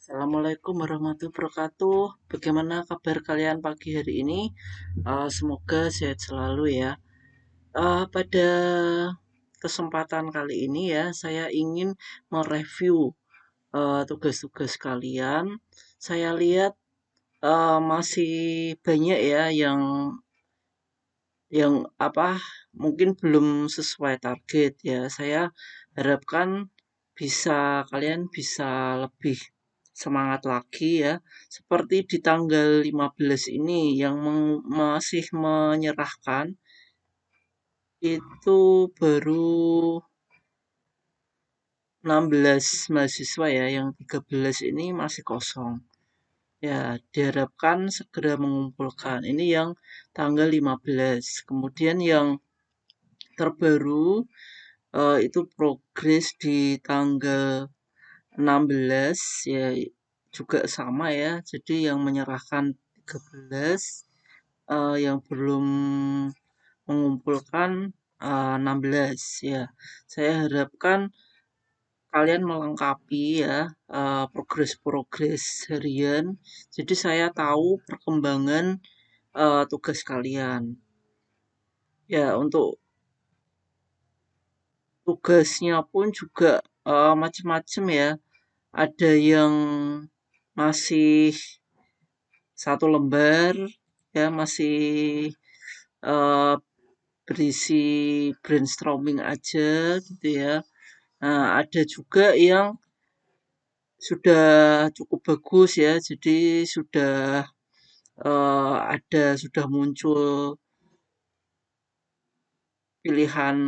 Assalamualaikum warahmatullahi wabarakatuh. Bagaimana kabar kalian pagi hari ini? Semoga sehat selalu ya. Pada kesempatan kali ini ya, saya ingin mereview tugas-tugas kalian. Saya lihat masih banyak ya yang apa mungkin belum sesuai target ya. Saya harapkan kalian bisa lebih semangat lagi ya. Seperti di tanggal 15 ini yang masih menyerahkan itu baru 16 mahasiswa ya, yang 13 ini masih kosong. Ya, diharapkan segera mengumpulkan. Ini yang tanggal 15. Kemudian yang terbaru itu progres di tanggal 16 ya, juga sama ya. Jadi yang menyerahkan 13, yang belum mengumpulkan 16 ya. Saya harapkan kalian melengkapi ya progres-progres harian. Jadi saya tahu perkembangan tugas kalian. Ya, untuk tugasnya pun juga macam-macam ya. Ada yang masih satu lembar ya, masih eh, berisi brainstorming aja gitu ya. Nah, ada juga yang sudah cukup bagus ya, jadi sudah muncul pilihan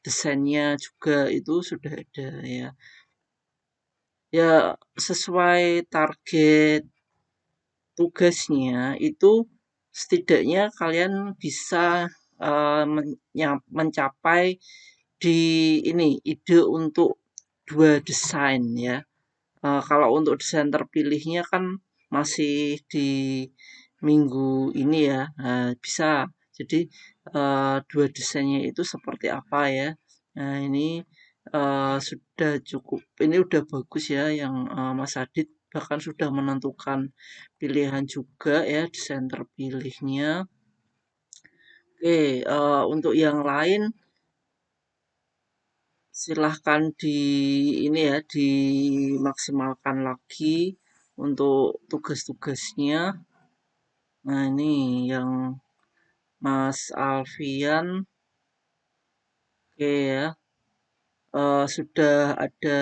desainnya juga, itu sudah ada ya. Ya, sesuai target tugasnya itu setidaknya kalian bisa mencapai di ini ide untuk 2 desain ya. Kalau untuk desain terpilihnya kan masih di minggu ini ya. Nah, bisa. Jadi 2 desainnya itu seperti apa ya. Nah, ini sudah cukup. Ini udah bagus ya yang Mas Adit bahkan sudah menentukan pilihan juga ya desain terpilihnya. Oke, untuk yang lain silahkan ini ya dimaksimalkan lagi untuk tugas-tugasnya. Nah, ini yang Mas Alfian, oke ya, sudah ada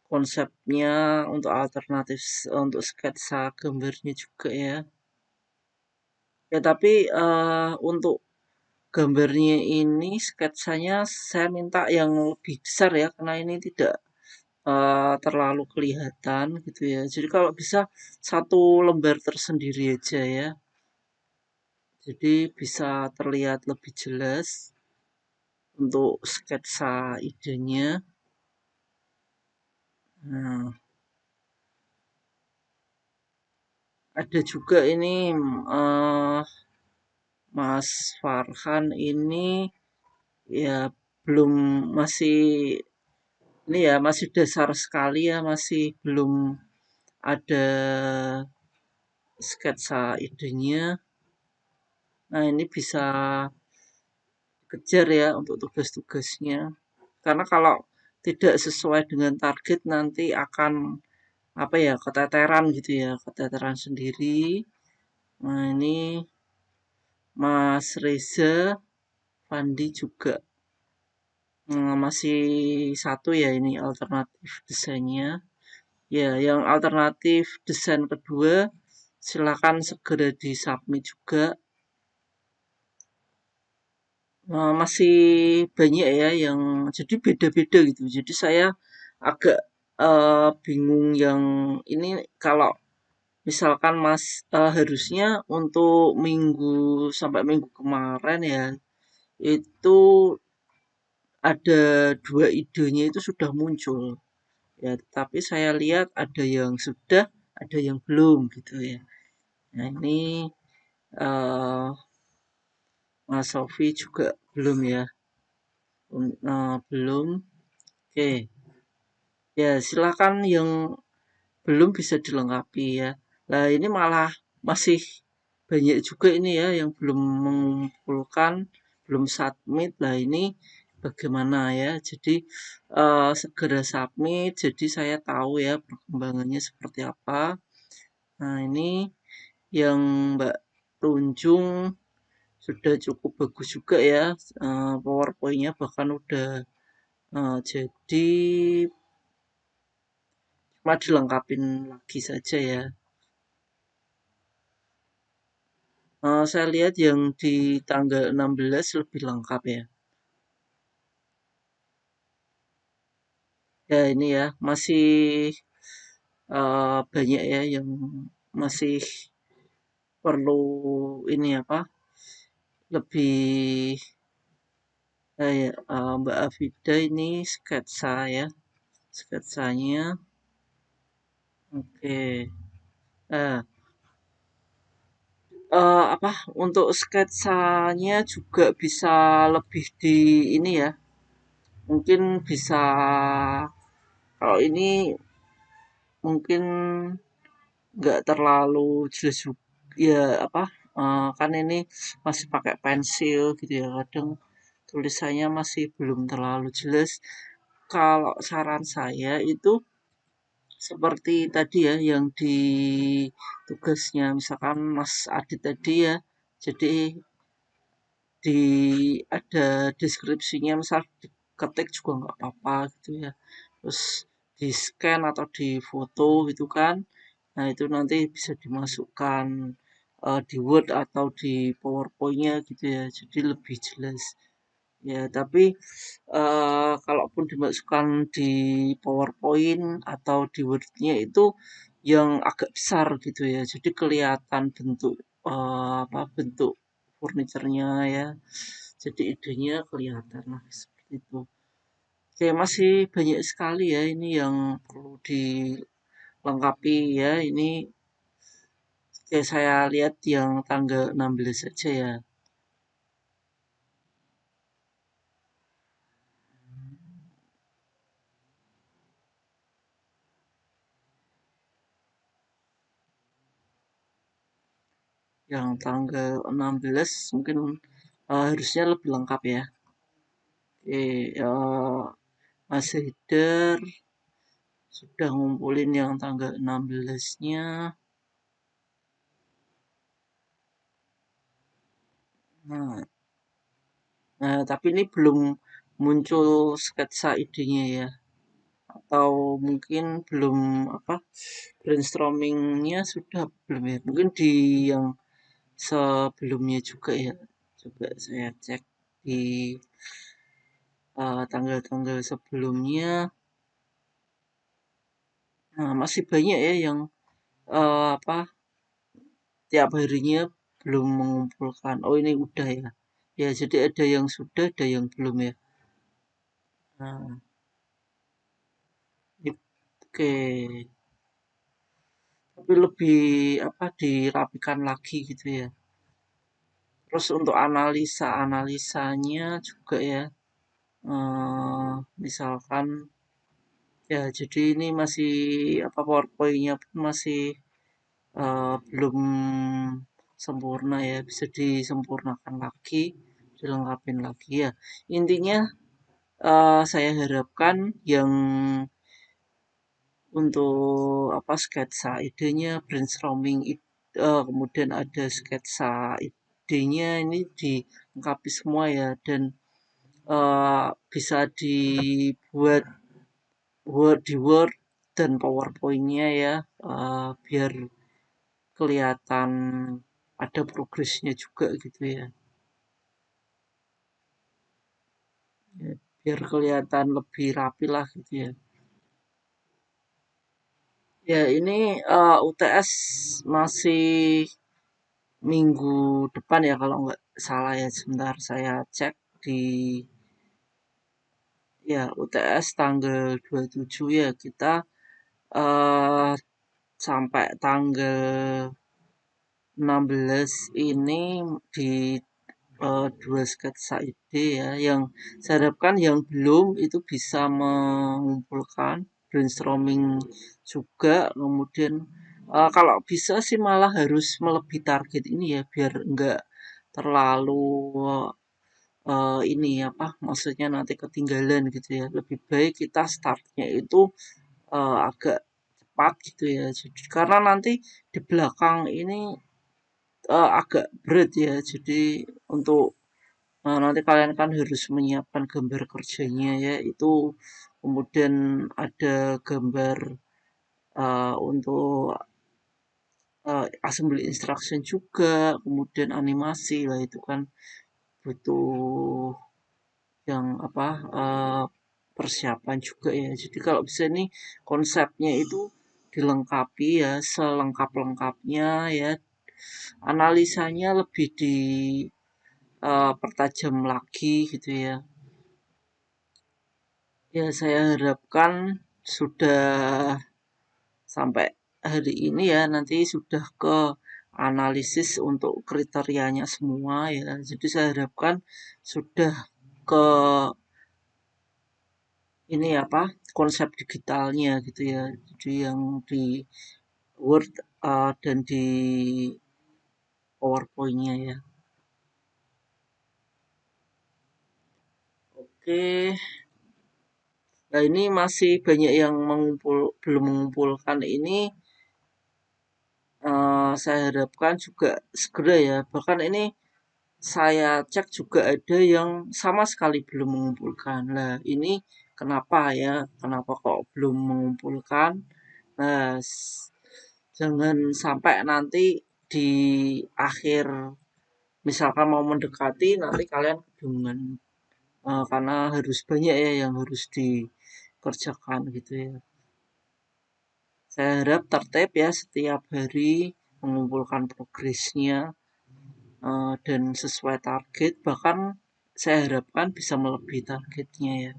konsepnya untuk alternatif untuk sketsa gambarnya juga ya. Ya, tapi untuk gambarnya ini sketsanya saya minta yang lebih besar ya, karena ini tidak terlalu kelihatan gitu ya. Jadi kalau bisa satu lembar tersendiri aja ya. Jadi bisa terlihat lebih jelas untuk sketsa idenya. Nah, ada juga ini eh, Mas Farhan ini ya belum masih ini ya masih dasar sekali ya, masih belum ada sketsa idenya. Nah, ini bisa kejar ya untuk tugas-tugasnya. Karena kalau tidak sesuai dengan target nanti akan apa ya, keteteran gitu ya, keteteran sendiri. Nah, ini Mas Reza Fandi juga masih satu ya ini alternatif desainnya. Ya, yang alternatif desain kedua silakan segera disubmit juga. Masih banyak ya yang jadi beda-beda gitu. Jadi saya agak bingung yang ini kalau misalkan Mas harusnya untuk minggu sampai minggu kemarin ya itu ada 2 idenya itu sudah muncul ya, tapi saya lihat ada yang sudah, ada yang belum gitu ya. Nah, ini eh Mas Sofi juga belum ya. Belum. Oke. Ya, silakan yang belum bisa dilengkapi ya. Nah, ini malah masih banyak juga ini ya yang belum mengumpulkan, belum submit. Nah, ini bagaimana ya? Jadi segera submit. Jadi saya tahu ya perkembangannya seperti apa. Nah, ini yang Mbak Tunjung sudah cukup bagus juga ya. PowerPoint-nya bahkan udah jadi cuma dilengkapin lagi saja ya. Saya lihat yang di tanggal 16 lebih lengkap ya. Ya ini ya, masih banyak ya yang masih perlu ini apa, lebih Mbak Afida ini sketsa ya, sketsanya. Oke. Nah, apa, untuk sketsanya juga bisa lebih di ini ya, mungkin bisa kalau ini mungkin nggak terlalu jelas juga ya apa kan ini masih pakai pensil gitu ya kadang tulisannya masih belum terlalu jelas kalau saran saya itu seperti tadi ya yang di tugasnya misalkan Mas Adit tadi ya jadi di ada deskripsinya misal diketik juga nggak apa-apa gitu ya terus di scan atau di foto gitu kan nah itu nanti bisa dimasukkan di Word atau di PowerPoint-nya gitu ya jadi lebih jelas ya tapi kalaupun dimasukkan di PowerPoint atau di Word-nya itu yang agak besar gitu ya jadi kelihatan bentuk apa bentuk furniturnya ya jadi idenya kelihatan lah seperti itu. Oke, masih banyak sekali ya ini yang perlu dilengkapi ya. Ini kayak saya lihat yang tanggal 16 saja ya. Yang tanggal 16 mungkin harusnya lebih lengkap ya. Oke, Mas Haidar sudah ngumpulin yang tanggal 16-nya. Nah, nah, tapi ini belum muncul sketsa idenya ya. Atau mungkin belum apa brainstormingnya sudah belum ya mungkin di yang sebelumnya juga ya coba saya cek di tanggal-tanggal sebelumnya nah masih banyak ya yang apa tiap harinya belum mengumpulkan oh ini udah ya ya jadi ada yang sudah ada yang belum ya nah oke tapi lebih apa dirapikan lagi gitu ya terus untuk analisa-analisanya juga ya, misalkan ya jadi ini masih apa PowerPoint-nya pun masih belum sempurna ya, bisa disempurnakan lagi, dilengkapin lagi ya. Intinya saya harapkan yang untuk apa sketsa idenya, brainstorming kemudian ada sketsa idenya ini dilengkapi semua ya dan bisa dibuat di Word dan PowerPoint-nya ya biar kelihatan ada progresnya juga gitu ya. Ya, biar kelihatan lebih rapi lah gitu ya. Ya ini UTS masih minggu depan ya kalau nggak salah ya sebentar saya cek di ya UTS tanggal 27 ya kita eh sampai tanggal 16 ini di dua sketsa ide ya yang saya harapkan yang belum itu bisa mengumpulkan brainstorming juga, kemudian kalau bisa sih malah harus melebihi target ini ya, biar enggak terlalu ini apa, maksudnya nanti ketinggalan gitu ya. Lebih baik kita startnya itu agak cepat gitu ya. Jadi, karena nanti di belakang ini agak berat ya. Jadi untuk nanti kalian kan harus menyiapkan gambar kerjanya ya, itu kemudian ada gambar untuk assembly instruction juga, kemudian animasi lah itu kan butuh yang apa persiapan juga ya. Jadi kalau bisa nih konsepnya itu dilengkapi ya selengkap-lengkapnya ya. Analisanya lebih di pertajam lagi gitu ya. Ya saya harapkan sudah sampai hari ini ya, nanti sudah ke analisis untuk kriterianya semua ya. Jadi saya harapkan sudah ke ini apa konsep digitalnya gitu ya. Jadi yang di Word dan di PowerPoint-nya ya. Oke, nah ini masih banyak yang belum mengumpulkan ini. Saya harapkan juga segera ya. Bahkan ini saya cek juga ada yang sama sekali belum mengumpulkan. Nah, ini kenapa ya? Kenapa kok belum mengumpulkan? Nah, jangan sampai nanti di akhir, misalkan mau mendekati, nanti kalian kebingungan. Karena harus banyak ya yang harus dikerjakan gitu ya. Saya harap tertib ya setiap hari mengumpulkan progresnya dan sesuai target, bahkan saya harapkan bisa melebihi targetnya ya.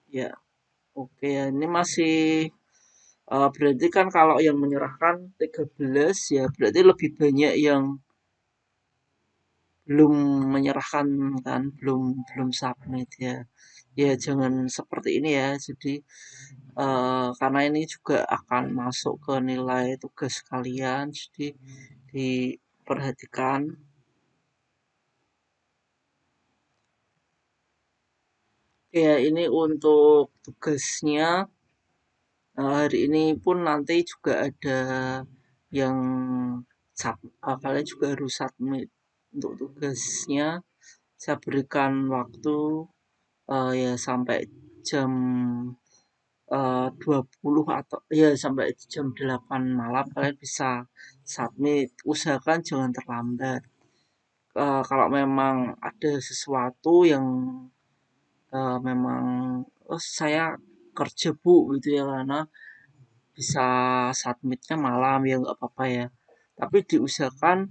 Ya, oke ya. Ini masih berarti kan kalau yang menyerahkan 13 ya, berarti lebih banyak yang belum menyerahkan kan, belum belum submit ya. Ya jangan seperti ini ya. Jadi karena ini juga akan masuk ke nilai tugas kalian, jadi diperhatikan. Ya ini untuk tugasnya. Hari ini pun nanti juga ada yang kalian juga harus submit untuk tugasnya. Saya berikan waktu ya sampai jam 20 atau ya sampai jam 8 malam kalian bisa submit. Usahakan jangan terlambat. Kalau memang ada sesuatu yang memang oh saya kerja bu gitu ya, karena bisa submitnya malam ya nggak apa-apa ya. Tapi diusahakan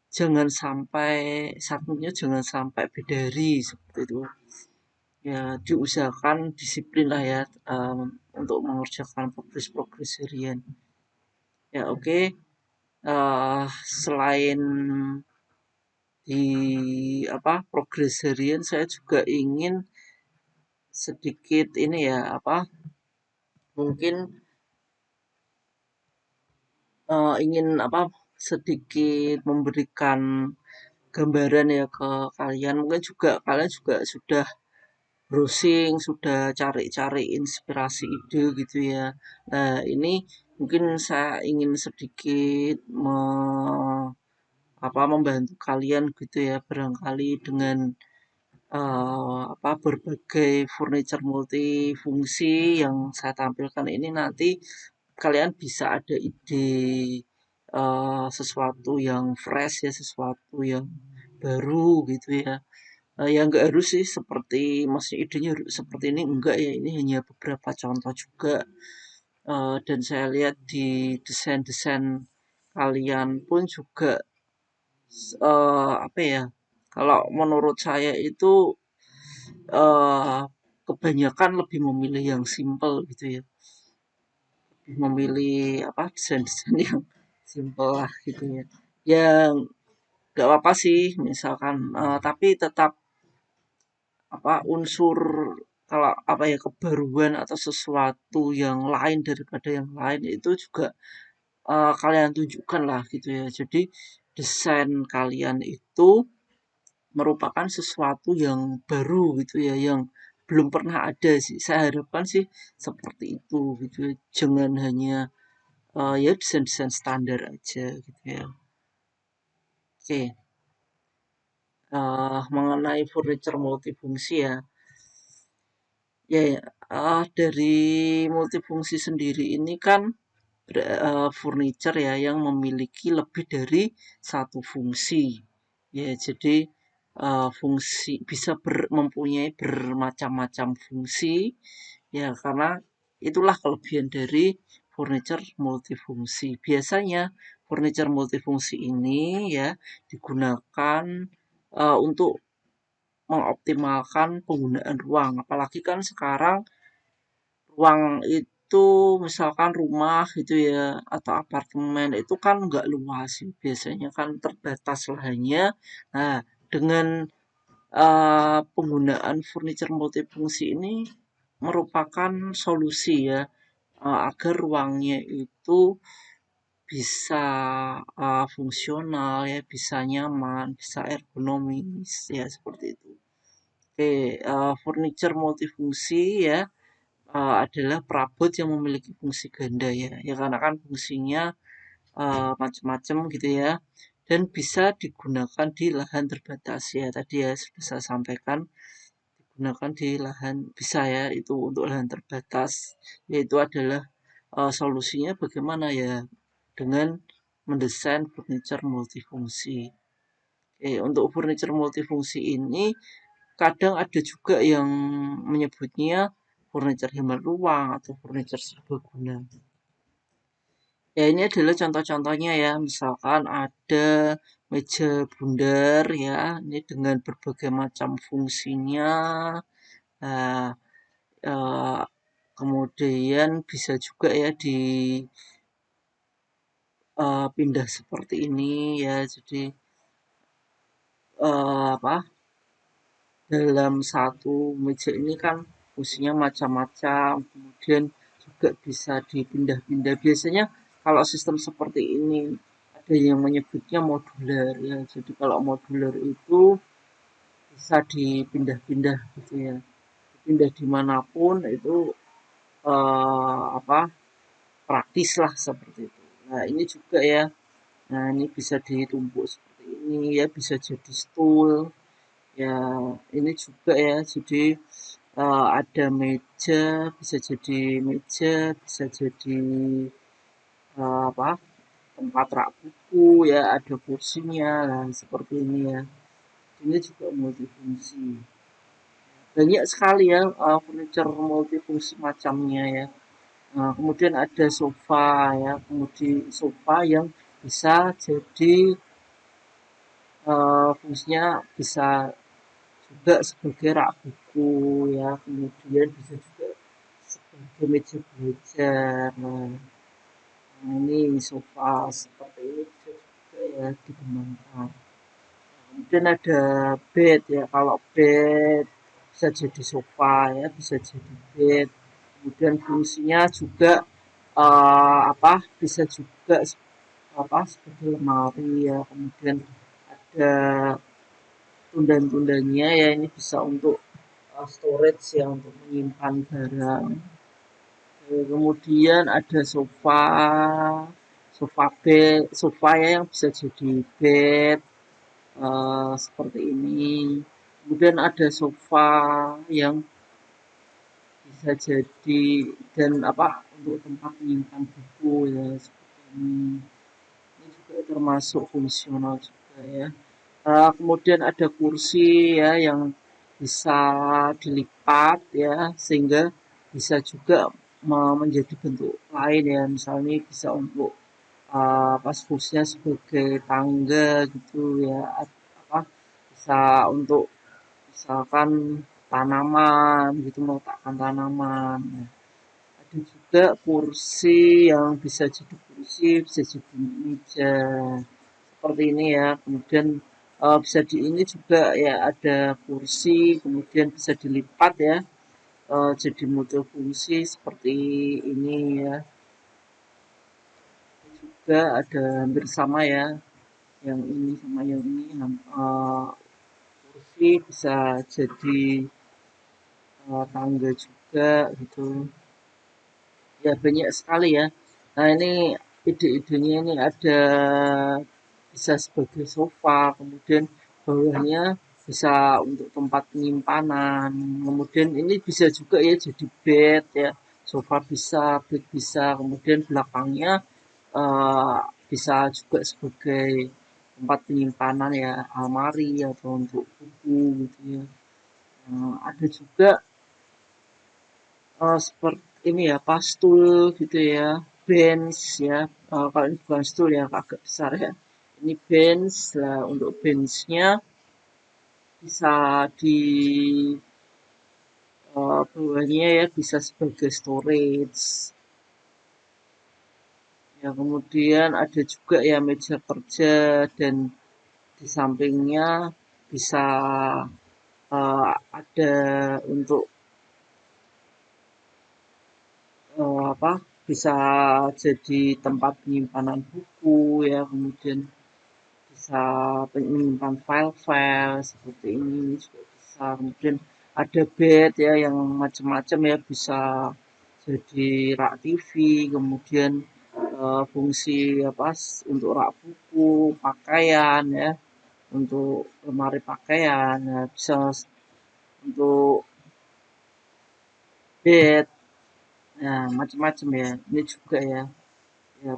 jangan sampai submitnya jangan sampai beda hari seperti itu. Ya diusahakan disiplin lah ya untuk mengerjakan progres-progres harian. Ya oke. Selain di apa progres harian, saya juga ingin sedikit ini ya apa mungkin ingin apa sedikit memberikan gambaran ya ke kalian. Mungkin juga kalian juga sudah browsing, sudah cari-cari inspirasi ide gitu ya. Nah, ini mungkin saya ingin sedikit membantu kalian gitu ya, barangkali dengan apa berbagai furniture multifungsi yang saya tampilkan ini nanti kalian bisa ada ide sesuatu yang fresh ya, sesuatu yang baru gitu ya. Ya nggak harus sih seperti maksudnya idenya seperti ini enggak ya, ini hanya beberapa contoh juga. Dan saya lihat di desain-desain kalian pun juga apa ya, kalau menurut saya itu eh kebanyakan lebih memilih yang simple gitu ya, lebih memilih apa desain-desain yang simple lah gitu ya, yang nggak apa-apa sih misalkan, tapi tetap unsur kalau kebaruan atau sesuatu yang lain daripada yang lain itu juga kalian tunjukkan lah gitu ya. Jadi desain kalian itu merupakan sesuatu yang baru gitu ya, yang belum pernah ada sih. Saya harapkan sih seperti itu gitu ya. Jangan hanya ya desain-desain standar aja gitu ya. Oke, mengenai furniture multifungsi ya. Ya, ya, dari multifungsi sendiri ini kan furniture ya yang memiliki lebih dari satu fungsi. Ya, jadi fungsi bisa mempunyai bermacam-macam fungsi ya karena itulah kelebihan dari furniture multifungsi. Biasanya furniture multifungsi ini ya digunakan untuk mengoptimalkan penggunaan ruang. Apalagi kan sekarang ruang itu misalkan rumah gitu ya atau apartemen itu kan nggak luas sih biasanya kan terbatas lahannya. Nah, dengan penggunaan furniture multifungsi ini merupakan solusi ya agar ruangnya itu bisa fungsional ya, bisa nyaman, bisa ergonomis ya seperti itu. Oke, furniture multifungsi ya adalah perabot yang memiliki fungsi ganda ya. Ya karena kan fungsinya macam-macam gitu ya. Dan bisa digunakan di lahan terbatas ya. Tadi ya sudah saya sampaikan digunakan di lahan bisa ya itu untuk lahan terbatas. Yaitu adalah solusinya bagaimana ya dengan mendesain furniture multifungsi. Untuk furniture multifungsi ini kadang ada juga yang menyebutnya furniture hemat ruang atau furniture serbaguna. Ya ini adalah contoh-contohnya ya, misalkan ada meja bundar ya, ini dengan berbagai macam fungsinya. Nah, eh, kemudian bisa juga ya dipindah seperti ini ya, jadi apa dalam satu meja ini kan fungsinya macam-macam, kemudian juga bisa dipindah-pindah. Biasanya kalau sistem seperti ini ada yang menyebutnya modular ya. Jadi kalau modular itu bisa dipindah-pindah gitu ya. Pindah dimanapun itu praktis lah seperti itu. Nah ini juga ya. Nah ini bisa ditumpuk seperti ini ya, bisa jadi stool. Ya ini juga ya. Jadi ada meja, bisa jadi meja, bisa jadi apa tempat rak buku ya, ada kursinya lah seperti ini ya. Ini juga multifungsi. Banyak sekali ya furniture multifungsi macamnya ya. Nah, kemudian ada sofa ya, kemudian sofa yang bisa jadi fungsinya bisa juga sebagai rak buku ya, kemudian bisa juga sebagai meja belajar. Nah, ini sofa seperti ini bisa juga ya dikembangkan. Kemudian ada bed ya, kalau bed bisa jadi sofa ya, bisa jadi bed. Kemudian fungsinya juga bisa juga sebagai lemari ya. Kemudian ada tundan-tundannya ya, ini bisa untuk storage ya, untuk menyimpan barang. Kemudian ada sofa, sofa bed, sofa ya yang bisa jadi bed seperti ini. Kemudian ada sofa yang bisa jadi dan untuk tempat menyimpan buku ya seperti ini. Ini juga termasuk fungsional juga ya. Kemudian ada kursi ya yang bisa dilipat ya sehingga bisa juga menjadi bentuk lain ya. Misalnya bisa untuk pas fungsinya sebagai tangga gitu ya. Bisa untuk misalkan tanaman gitu, meletakkan tanaman. Nah, ada juga kursi yang bisa jadi kursi, bisa jadi meja seperti ini ya. Kemudian bisa di ini juga ya ada kursi, kemudian bisa dilipat ya jadi multifungsi seperti ini ya. Juga ada hampir sama ya, yang ini sama yang ini. Kursi bisa jadi tangga juga gitu. Ya banyak sekali ya. Nah ini ide-idenya ini ada bisa sebagai sofa, kemudian bawahnya bisa untuk tempat penyimpanan. Kemudian ini bisa juga ya jadi bed ya, sofa bisa, bed bisa. Kemudian belakangnya eh, bisa juga sebagai tempat penyimpanan ya, almari atau untuk buku gitu ya. Ada juga seperti ini ya, pastul gitu ya, bench ya. Kalau ini bukan stool ya, agak besar ya. Ini bench, lah untuk benchnya bisa di bawahnya ya bisa sebagai storage. Ya kemudian ada juga ya meja kerja dan di sampingnya bisa ada untuk apa bisa jadi tempat penyimpanan buku ya kemudian bisa menyimpan file-file seperti ini juga bisa kemudian ada bed ya yang macam-macam ya bisa jadi rak TV kemudian fungsi apa untuk rak buku pakaian ya untuk lemari pakaian ya, bisa untuk bed ya macam-macam ya ini juga ya ya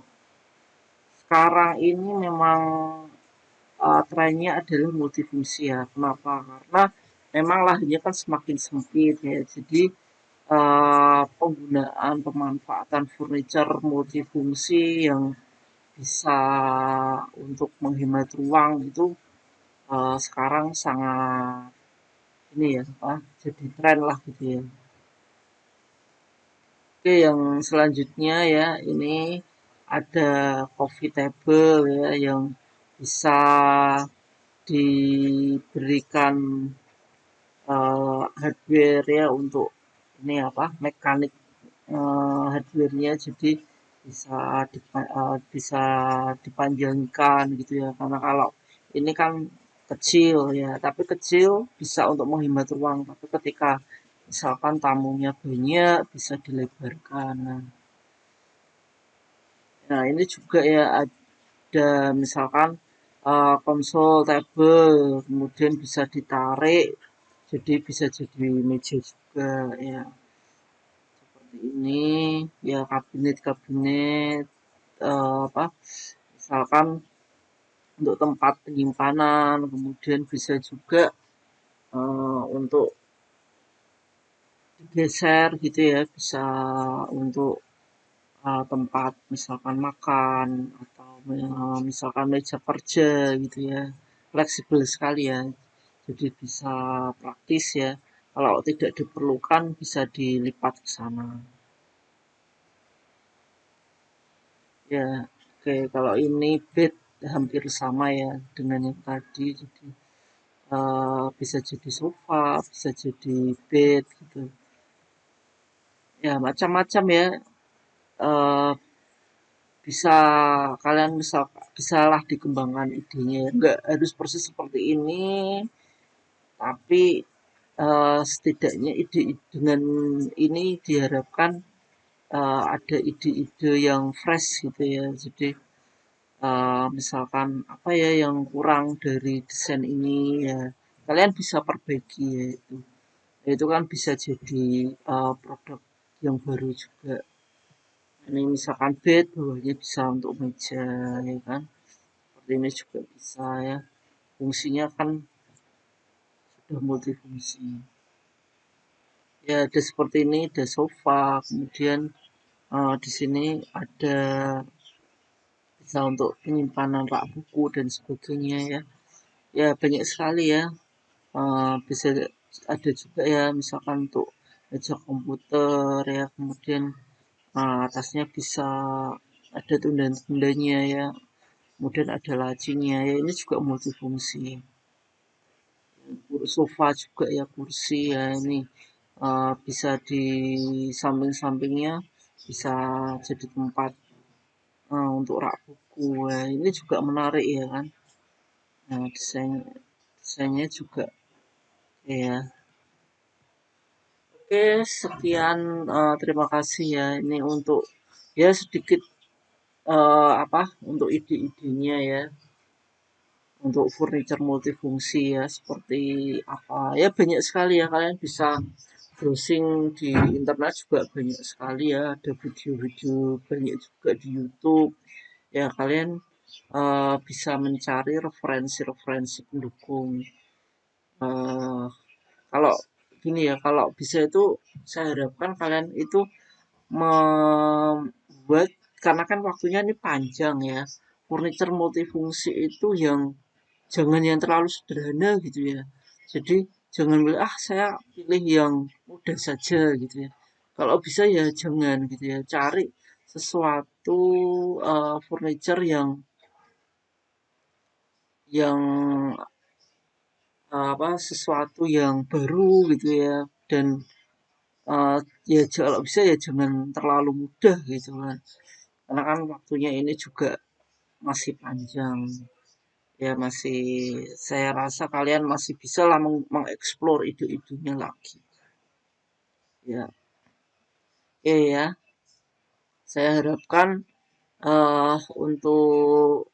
sekarang ini memang trennya adalah multifungsi ya. Kenapa? Karena memang lahannya kan semakin sempit ya. Jadi penggunaan pemanfaatan furniture multifungsi yang bisa untuk menghemat ruang itu sekarang sangat ini ya, jadi tren lah gitu ya. Oke, yang selanjutnya ya ini ada coffee table ya yang bisa diberikan hardware ya untuk ini apa mekanik hardware-nya jadi bisa bisa dipanjangkan gitu ya karena kalau ini kan kecil ya tapi kecil bisa untuk menghemat ruang tapi ketika misalkan tamunya banyak bisa dilebarkan nah ini juga ya ada misalkan konsol table kemudian bisa ditarik jadi bisa jadi meja juga ya seperti ini ya kabinet-kabinet apa misalkan untuk tempat penyimpanan kemudian bisa juga untuk digeser gitu ya bisa untuk tempat misalkan makan atau misalkan meja kerja gitu ya fleksibel sekali ya jadi bisa praktis ya kalau tidak diperlukan bisa dilipat ke sana ya oke kalau ini bed hampir sama ya dengan yang tadi jadi bisa jadi sofa bisa jadi bed gitu ya macam-macam ya eh, bisa kalian bisalah dikembangkan idenya ya. Nggak harus persis seperti ini tapi setidaknya ide dengan ini diharapkan ada ide-ide yang fresh gitu ya jadi misalkan apa ya yang kurang dari desain ini ya kalian bisa perbaiki ya itu kan bisa jadi produk yang baru juga ini misalkan bed bawahnya bisa untuk meja ya kan seperti ini juga bisa ya fungsinya kan sudah multifungsi ya ada seperti ini ada sofa kemudian di sini ada bisa untuk penyimpanan rak buku dan sebagainya ya ya banyak sekali ya bisa ada juga ya misalkan untuk meja komputer ya kemudian atasnya bisa ada tunda-tundanya ya kemudian ada lacinya ya, ini juga multifungsi. Sofa juga ya, kursi ya, ini bisa di samping-sampingnya bisa jadi tempat untuk rak buku ya, ini juga menarik ya kan. Nah, desainnya juga ya. Oke, sekian, terima kasih ya, ini untuk ya sedikit apa untuk ide-idenya ya, untuk furniture multifungsi ya, seperti apa ya, banyak sekali ya, kalian bisa browsing di internet juga banyak sekali ya, ada video-video banyak juga di YouTube ya, kalian bisa mencari referensi-referensi pendukung. eh, Kalau gini ya, kalau bisa itu saya harapkan kalian itu membuat, karena kan waktunya ini panjang ya, furniture multifungsi itu yang jangan yang terlalu sederhana gitu ya. Jadi jangan bilang ah saya pilih yang mudah saja gitu ya. Kalau bisa ya jangan gitu ya. Cari sesuatu furniture yang apa, sesuatu yang baru gitu ya, dan ya kalau bisa ya jangan terlalu mudah gitu kan. Karena kan waktunya ini juga masih panjang. Ya masih, saya rasa kalian masih bisa lah mengeksplor ide-idenya lagi. Ya, oke ya. Saya harapkan untuk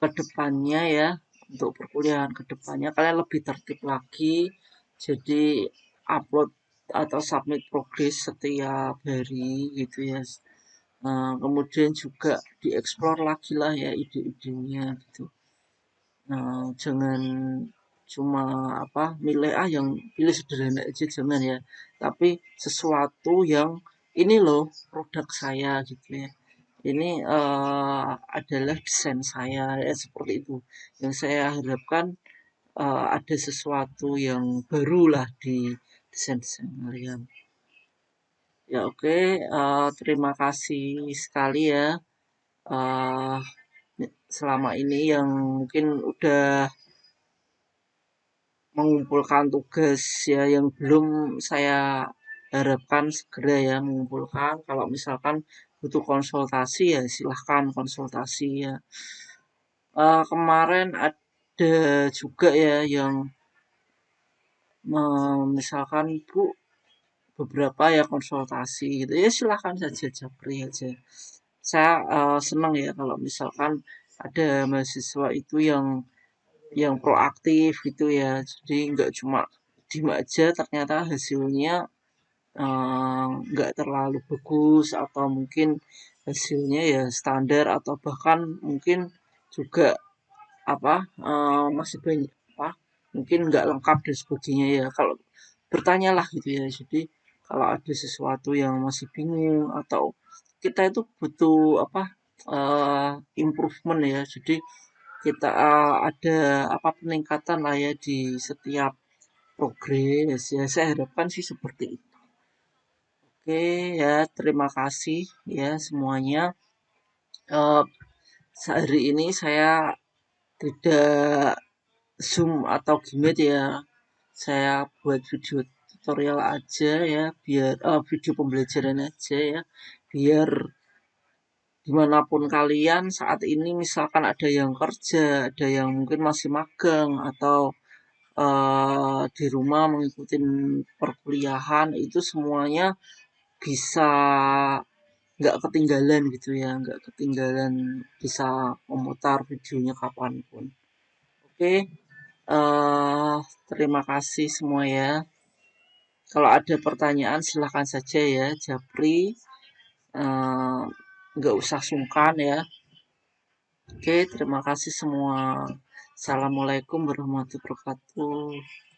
kedepannya ya, untuk perkuliahan kedepannya kalian lebih tertib lagi. Jadi upload atau submit progress setiap hari gitu ya. Kemudian juga dieksplor lagi lah ya ide-idenya gitu. Jangan cuma apa, milih yang pilih sederhana aja jangan ya, tapi sesuatu yang ini loh produk saya gitu ya. Ini adalah desain saya ya, seperti itu. Yang saya harapkan ada sesuatu yang baru lah di desain-desain kalian. Ya oke, terima kasih sekali ya. eh Selama ini yang mungkin udah mengumpulkan tugas ya, yang belum, saya harapkan segera ya mengumpulkan. Kalau misalkan butuh konsultasi ya silahkan konsultasi ya. Kemarin ada juga ya yang misalkan Bu beberapa ya konsultasi gitu ya, silahkan saja japri aja. Saya senang ya kalau misalkan ada mahasiswa itu yang proaktif gitu ya, jadi nggak cuma diem aja ternyata hasilnya nggak terlalu bagus, atau mungkin hasilnya ya standar, atau bahkan mungkin juga apa masih banyak apa mungkin nggak lengkap dan sebagainya ya. Kalau bertanyalah gitu ya, jadi kalau ada sesuatu yang masih bingung atau kita itu butuh apa improvement ya, jadi kita ada apa peningkatan lah ya di setiap progres ya, saya harapkan sih seperti itu. Oke ya, terima kasih ya semuanya. Eh, Hari ini saya tidak Zoom atau Gimit ya. Saya buat video tutorial aja ya, biar video pembelajaran aja ya, biar dimanapun kalian saat ini, misalkan ada yang kerja, ada yang mungkin masih magang, atau di rumah mengikuti perkuliahan, itu semuanya bisa nggak ketinggalan gitu ya, nggak ketinggalan, bisa memutar videonya kapanpun. Oke, terima kasih semua ya. Kalau ada pertanyaan silahkan saja ya, japri. Eh, nggak usah sungkan ya. Oke, terima kasih semua. Assalamualaikum warahmatullahi wabarakatuh.